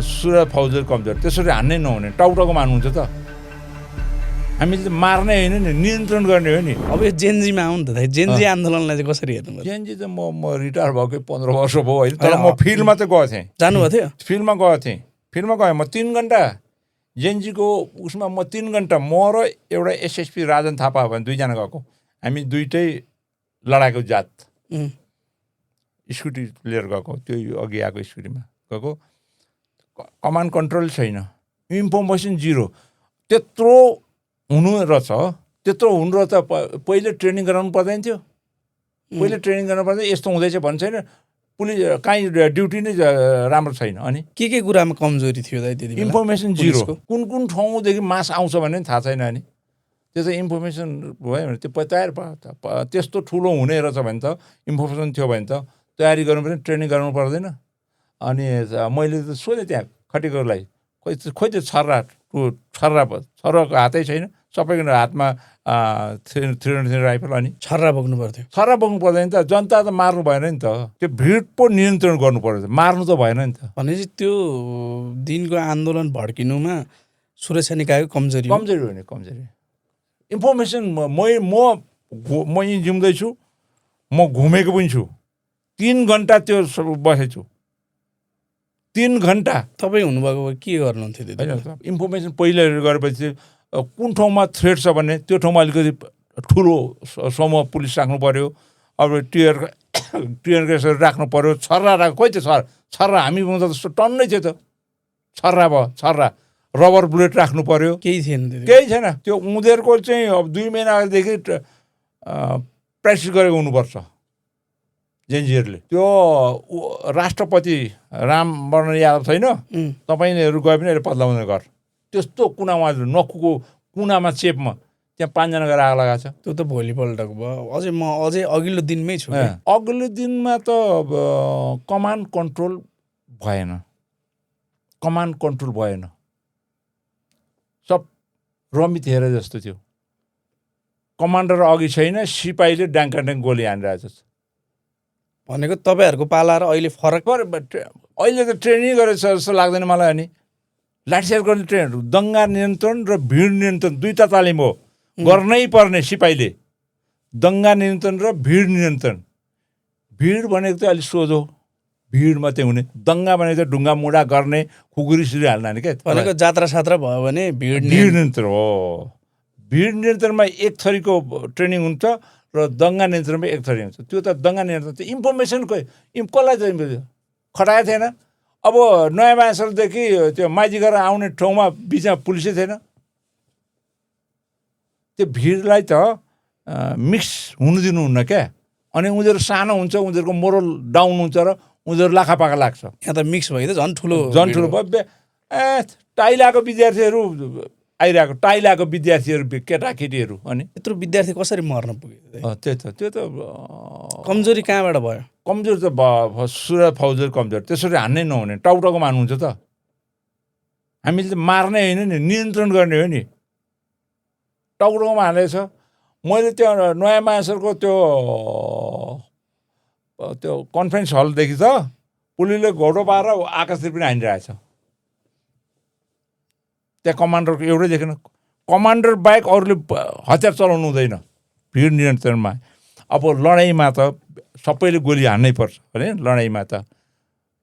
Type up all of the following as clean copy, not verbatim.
सुरत फौजर कमजोर त्यसरी हान्नै नहुने टाउटाउको मान्नुहुन्छ त हामीले त मार्ने होइन नि नियन्त्रण गर्ने हो नि। अब यो जेनजीमा आउनु त जेनजी आन्दोलनलाई चाहिँ कसरी हेर्नु? जेनजी त म रिटायर भएकै 15 वर्ष भयो होइन, तर म फिल्डमा चाहिँ गएको थिएँ। जानुभएको थियो? फिल्डमा गएको थिएँ, फिल्डमा गएँ म 3 घन्टा जेनजीको उसमा म 3 घन्टा म र एउटा एसएसपी राजन थापा भने दुईजना गएको। हामी दुइटै लडाएको जात स्कुटी लिएर गएको, त्यो अघि आएको स्कुटीमा गएको। कमान्ड कन्ट्रोल छैन, इन्फर्मेसन जिरो। त्यत्रो हुनु रहेछ, त्यत्रो हुनु रहेछ पहिले ट्रेनिङ गराउनु पर्दैन थियो। पहिले ट्रेनिङ गर्नु पर्दैन, यस्तो हुँदैछ भन्नु छैन। पुलिस काहीँ ड्युटी नै राम्रो छैन। अनि के कुरामा कमजोरी थियो दाइ त्यति बेला? Information zero. कुन कुन ठाउँदेखि मास आउँछ भने थाहा छैन। अनि त्यो त इन्फर्मेसन भयो भने त्यो तयार भयो त। त्यस्तो ठुलो हुने रहेछ भने त इन्फर्मेसन थियो भने त तयारी गर्नु पर्दैन, ट्रेनिङ गराउनु पर्दैन। अनि मैले त सोधेँ त्यहाँ खटेकोलाई, खोइ त्यो छर्राको हातै छैन, सबैको हातमा 303 राइफल। अनि छर्रा बोक्नु पर्थ्यो? छर्रा बोक्नु पर्दैन त, जनता त मार्नु भएन नि त। त्यो भिड पो नियन्त्रण गर्नु पर्यो, मार्नु त भएन नि त। भनेपछि त्यो दिनको आन्दोलन भड्किनुमा सुरक्षा निकायको कमजोरी हो नि, कमजोरी। इन्फर्मेसन म यहीँ जिउँदैछु, म घुमेको पनि छु, 3 घन्टा त्यो बसेछु, 3 घन्टा। तपाईँ हुनुभएको के गर्नुहुन्थ्यो त्यति? इन्फर्मेसन पहिले गरेपछि कुन ठाउँमा थ्रेट छ भने त्यो ठाउँमा अलिकति ठुलो समूह पुलिस राख्नु पर्यो। अब टियर ग्यासहरू राख्नु पर्यो। छर्रा खोइ त्यो छर्रा हामी हुँदा त टन्नै थियो त। छर्रा भयो, छर्रा रबर बुलेट राख्नु पर्यो। केही थिएन? केही छैन। त्यो उनीहरूको चाहिँ अब 2 महिनादेखि प्र्याक्टिस गरेको हुनुपर्छ जेनजीहरूले। त्यो राष्ट्रपति रामवरण यादव छैन, तपाईँहरू गए पनि अहिले पत्लाउने घर त्यस्तो कुनामा, नखुको कुनामा चेपमा त्यहाँ 5 जना गएर आग लगाएको छ। त्यो त भोलिपल्टको भयो। अझै अघिल्लो दिनमै छु। अघिल्लो दिनमा त कमान्ड कन्ट्रोल भएन, कमान्ड कन्ट्रोल भएन। सब रमित हेरे जस्तो थियो। कमान्डर अघि छैन, सिपाहीले ड्याङ गोली हानिरहेछ। भनेको तपाईँहरूको पाला र अहिले फरक? अहिले त ट्रेनिङ गरेछ जस्तो लाग्दैन मलाई। अनि लाठीचार्ज गर्ने ट्रेनहरू, दङ्गा नियन्त्रण र भिड नियन्त्रण दुईवटा तालिम हो, गर्नै पर्ने सिपाहीले। दङ्गा नियन्त्रण र भिड नियन्त्रण। भिड भनेको चाहिँ अलिक सोझो, भिड मात्रै हुने। दङ्गा भनेको चाहिँ ढुङ्गा मुढा गर्ने, खुकुरीसुरी हाल्ने क्या। भनेको जात्रा सात्रा भयो भने भिड नियन्त्रण हो। भिड नियन्त्रणमा एक थरीको ट्रेनिङ हुन्छ र दङ्गा नियन्त्रणमा एक थरी हुन्छ। त्यो त दङ्गा नियन्त्रण चाहिँ इन्फर्मेसन कसलाई चाहिँ खटाएको थिएन। अब नयाँ मान्छेदेखि त्यो माइजी गरेर आउने ठाउँमा बिचमा पुलिसै थिएन। त्यो भिडलाई त मिक्स हुनु दिनुहुन्न क्या। अनि उनीहरू सानो हुन्छ, उनीहरूको मोरल डाउन हुन्छ र उनीहरू लाखापाखा लाग्छ। यहाँ त मिक्स भयो त झन् ठुलो भयो। टाइलाको विद्यार्थीहरू आइरहेको, टाइलाको विद्यार्थीहरू, केटाकेटीहरू। अनि यत्रो विद्यार्थी कसरी मर्न पुग्यो? त्यो त कमजोरी कहाँबाट भयो? कमजोर त सुरत फौजर कमजोर, त्यसरी हान्नै नहुने टाउटाउको मान्नुहुन्छ त हामीले त मार्ने होइन नि नियन्त्रण गर्ने हो नि। टाउटाउमा हालेछ। मैले त्यो नयाँ मान्छेको त्यो कन्फरेन्स हलदेखि त पुलिसले घोडो पारेर आकाशतिर पनि हानिरहेछ। त्यहाँ कमान्डरको एउटै देखेन। कमान्डर बाहेक अरूले हतियार चलाउनु हुँदैन भिड नियन्त्रणमा। अब लडाइँमा त सबैले गोली हान्नै पर्छ भने लडाइँमा त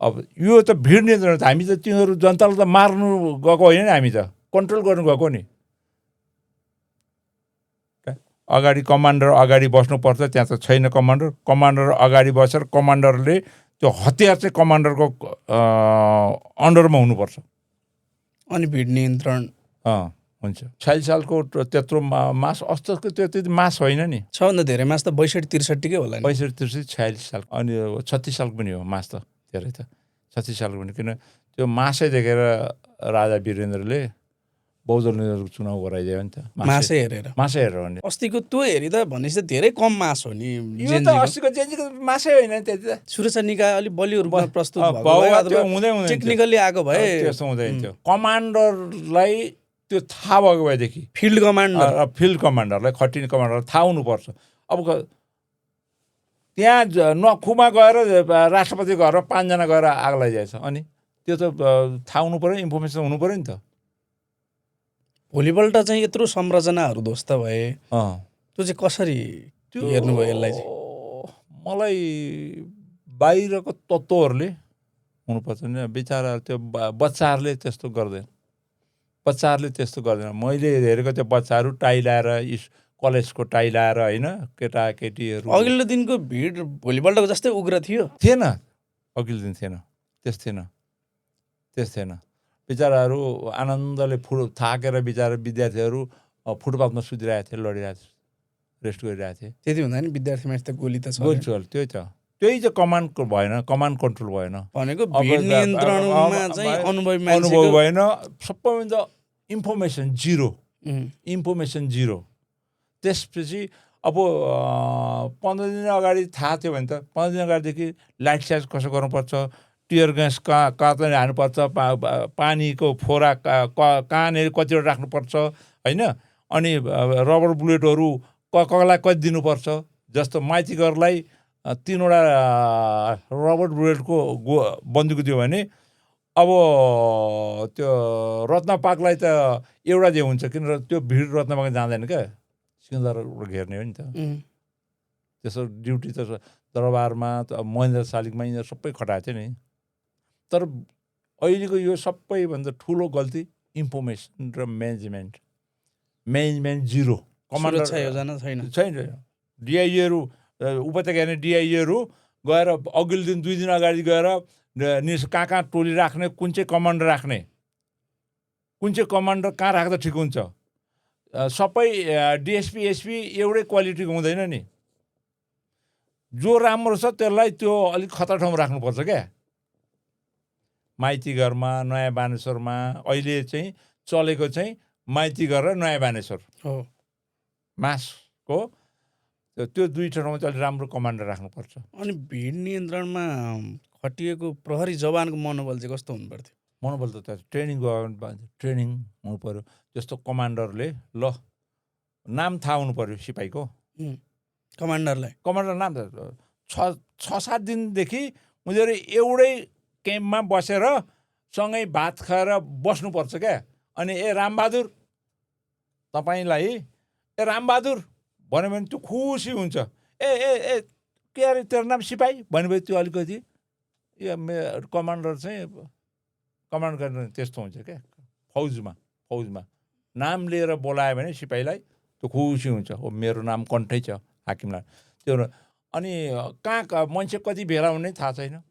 अब यो त भिड नियन्त्रण। हामी त तिनीहरू जनतालाई त मार्नु गएको होइन नि, हामी त कन्ट्रोल गर्नु गएको नि। अगाडि कमान्डर अगाडि बस्नुपर्छ, त्यहाँ त छैन कमान्डर। कमान्डर अगाडि बसेर कमान्डरले त्यो हतियार चाहिँ कमान्डरको अन्डरमा हुनुपर्छ। अनि भिड नियन्त्रण हुन्छ। 46 सालको त्यत्रो मास, अस्तिको त्यति मास होइन नि। सबभन्दा धेरै मास त 62-63 होला नि। 62-63, 46 साल। अनि 36 सालको पनि हो मास त, धेरै त 36 सालको पनि। किन त्यो मासै देखेर राजा वीरेन्द्रले बौद्ध नेताहरूको चुनाव गराइदियो नि त, मासै हेरेर हो नि। अस्तिको त्यो हेरिदा भनेपछि त धेरै कम मास हो नि। यो त अस्तिको जेनजीको मासै होइन त्यति त। सुरक्षा निकाय अलि बलियो रूपमा प्रस्तुत भएको हुँदै टेक्निकली आएको भए त्यस्तो हुँदैन थियो। कमान्डरलाई त्यो थाहा भएको भएदेखि, फिल्ड कमान्डरलाई खटिने कमान्डरलाई थाहा हुनुपर्छ। अब त्यहाँ नखुमा गएर राष्ट्रपति घरमा 5 जना गएर आग लगाइदिएछ। अनि त्यो त थाहा हुनु पऱ्यो, इन्फर्मेसन हुनु पऱ्यो नि त। भोलिपल्ट चाहिँ यत्रो संरचनाहरू ध्वस्त भए त्यो चाहिँ कसरी हेर्नुभयो यसलाई चाहिँ? मलाई बाहिरको तत्त्वहरूले हुनुपर्छ नि, बिचरा त्यो बच्चाहरूले त्यस्तो गर्दैन, मैले हेरेको त्यो बच्चाहरू टाई लाएर कलेजको टाई लाएर होइन, केटाकेटीहरू। अघिल्लो दिनको भिड भोलिपल्टको जस्तै उग्र थिएन, अघिल्लो दिन थिएन, त्यस थिएन। बिचराहरू आनन्दले थाकेर बिचरा विद्यार्थीहरू फुटपाथमा सुतिरहेको थिए, लडिरहेको थिए, रेस्ट गरिरहेको थिए। त्यति हुँदा नि विद्यार्थीमा त गोली त छ। त्यही चाहिँ कमान्डको भएन, कमान्ड कन्ट्रोल भएन भनेको भिड नियन्त्रणमा चाहिँ अनुभव भएन। सबैभन्दा इन्फर्मेसन जिरो। त्यसपछि अब 15 दिन अगाडि थाहा थियो भने त 15 दिन अगाडिदेखि लाइट चार्ज कसो गर्नुपर्छ, टियर ग्यास कहाँ हाल्नुपर्छ, पानीको फोरा कहाँनिर कतिवटा राख्नुपर्छ होइन, अनि रबर बुलेटहरू कसलाई कति दिनुपर्छ। जस्तो माइतीघरलाई 3वटा रबर बुलेटको बन्दुक दियो भने अब त्यो रत्नपाकलाई त एउटा दियो हुन्छ, किन त्यो भिड रत्नपाक जाँदैन क्या, सिंहदरबार घेर्ने हो नि त। त्यसो ड्युटी त दरबारमा महेन्द्र शालिगमा यिनीहरू सबै खटाएको थियो नि। तर अहिलेको यो सबैभन्दा ठुलो गल्ती इन्फर्मेसन र म्यानेजमेन्ट जिरो। कमान्डर छैन। डिआइजीहरू उपत्यका हेर्ने डिआइजीहरू गएर अघिल्लो दिन 2 दिन अगाडि गएर कहाँ टोली राख्ने, कुन चाहिँ कमान्डर राख्ने, कुन चाहिँ कमान्डर कहाँ राख्दा ठिक हुन्छ। सबै डिएसपी एसपी एउटै क्वालिटीको हुँदैन नि। जो राम्रो छ त्यसलाई त्यो अलिक खतरा ठाउँमा राख्नुपर्छ क्या। माइतीघरमा, नयाँ बानेश्वरमा अहिले चाहिँ चलेको चाहिँ माइतीघर र नयाँ बानेश्वर हो मासको त्यो 2 ठाउँमा चाहिँ अलिक राम्रो कमान्डर राख्नुपर्छ। अनि भिड नियन्त्रणमा खटिएको प्रहरी जवानको मनोबल चाहिँ कस्तो हुनु पर्थ्यो? मनोबल त ट्रेनिङ हुनु पऱ्यो। जस्तो कमान्डरले नाम थाहा हुनु पऱ्यो सिपाहीको, कमान्डर नाम 6-7 दिनदेखि उनीहरू एउटै क्याम्पमा बसेर सँगै भात खाएर बस्नुपर्छ क्या। अनि रामबहादुर तपाईँलाई रामबहादुर भन्यो भने त्यो खुसी हुन्छ। ए के अरे तेरो नाम सिपाही भनेपछि त्यो अलिकति कमान्डर चाहिँ कमान्ड गर्ने त्यस्तो हुन्छ क्या। फौजमा नाम लिएर बोलायो भने सिपाहीलाई त्यो खुसी हुन्छ, हो मेरो नाम कन्ठै छ हाकिमलाई। त्यो अनि कहाँ मान्छे कति भेला हुने थाहा छैन।